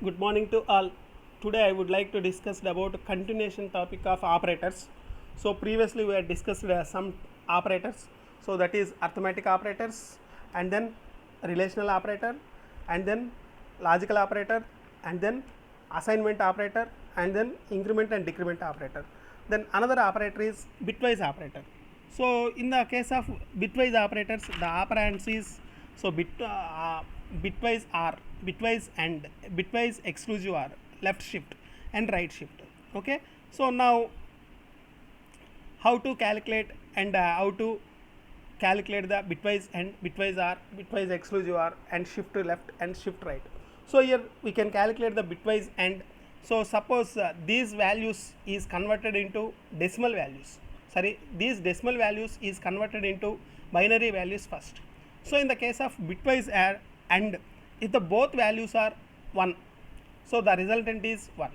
Good morning to all. Today I would like to discuss about continuation topic of operators. So previously we had discussed some operators. So that is arithmetic operators, and then relational operator, and then logical operator, and then assignment operator, and then increment and decrement operator. Then another operator is bitwise operator. So in the case of bitwise operators, the operands is so bitwise or bitwise and bitwise exclusive or left shift and right shift. Okay. So now how to calculate and how to calculate the bitwise and bitwise or bitwise exclusive or and shift left and shift right. So here we can calculate the bitwise and. So suppose these values is converted into decimal values. Sorry, these decimal values is converted into binary values first. So in the case of bitwise and if the both values are 1, so the resultant is 1.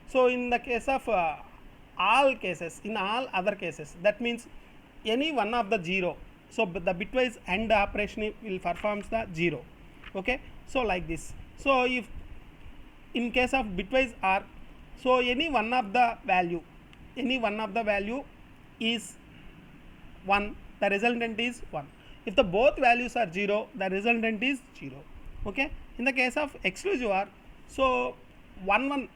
So in the case of all cases, in all other cases, that means any one of the 0. So the bitwise AND operation will performs the 0. Okay. So like this. So if in case of bitwise OR, so any one of the value is 1, the resultant is 1. If the both values are 0, the resultant is 0. Okay. In the case of exclusive OR, so 1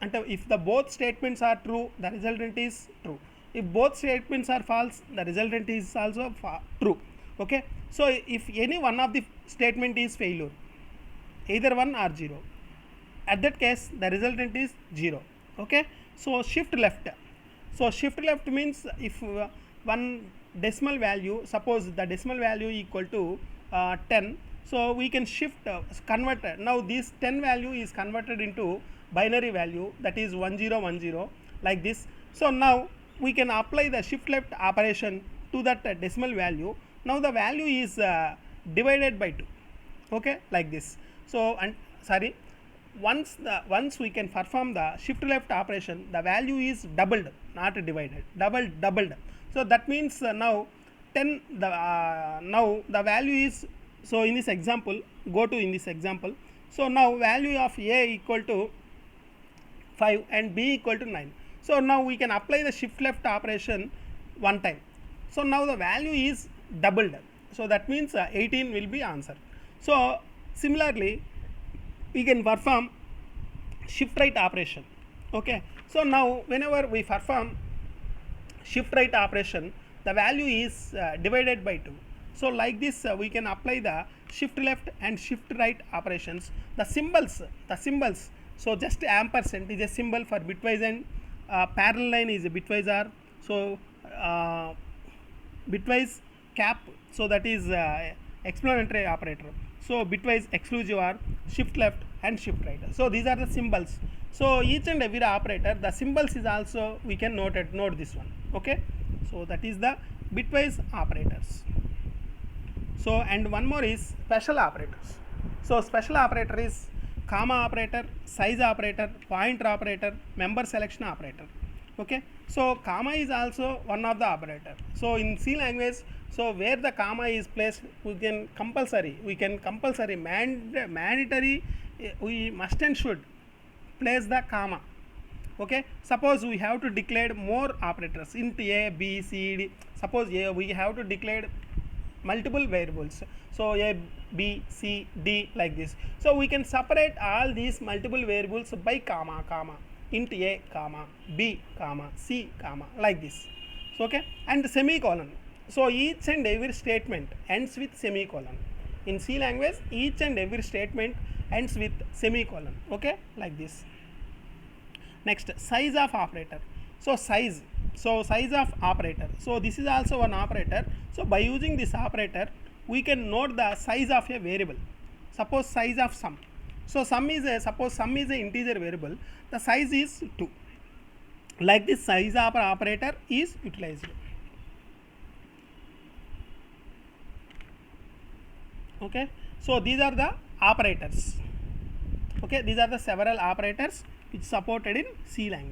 and if the both statements are true, the resultant is true. If both statements are false, the resultant is also true. Okay. So if any one of the statement is failure, either 1 or 0, at that case the resultant is 0. Okay. So shift left. So shift left means if one decimal value, suppose the decimal value equal to 10, so we can shift convert. Now this 10 value is converted into binary value, that is 1010 like this. So now we can apply the shift left operation to that decimal value. Now the value is divided by 2. Okay, like this. So and sorry, once we can perform the shift left operation, the value is doubled, not divided, doubled. So that means now 10 the now the value is, so in this example, go to in this example. So now value of a equal to 5 and b equal to 9. So now we can apply the shift left operation one time. So now the value is doubled. So that means 18 will be answer. So similarly we can perform shift right operation. Okay. So now whenever we perform shift right operation, the value is divided by 2. So like this we can apply the shift left and shift right operations. The symbols, so just ampersand is a symbol for bitwise and parallel line is a bitwise OR. So bitwise cap, so that is explanatory operator. So bitwise exclusive OR, shift left and shift right. So these are the symbols. So each and every operator, the symbols is also we can note this one. Okay. So that is the bitwise operators. So and one more is special operators. So special operator is comma operator, size operator, pointer operator, member selection operator. Okay. So comma is also one of the operator. So in C language, so where the comma is placed, we can compulsory mandatory, we must and should place the comma. Okay. Suppose we have to declare more operators int a, b, c, d. Suppose we have to declare multiple variables, so a, b, c, d like this. So we can separate all these multiple variables by comma, int a, comma, b, comma, c, comma, like this. So okay. And semicolon. So each and every statement ends with semicolon. In C language, each and every statement ends with semicolon. Okay, like this. Next, size of operator. So size of operator. So this is also one operator. So by using this operator, we can note the size of a variable. Suppose size of sum. So suppose sum is a integer variable. The size is 2. Like this, size of operator is utilized. Okay. So these are the operators. Okay. These are the several operators which supported in C language.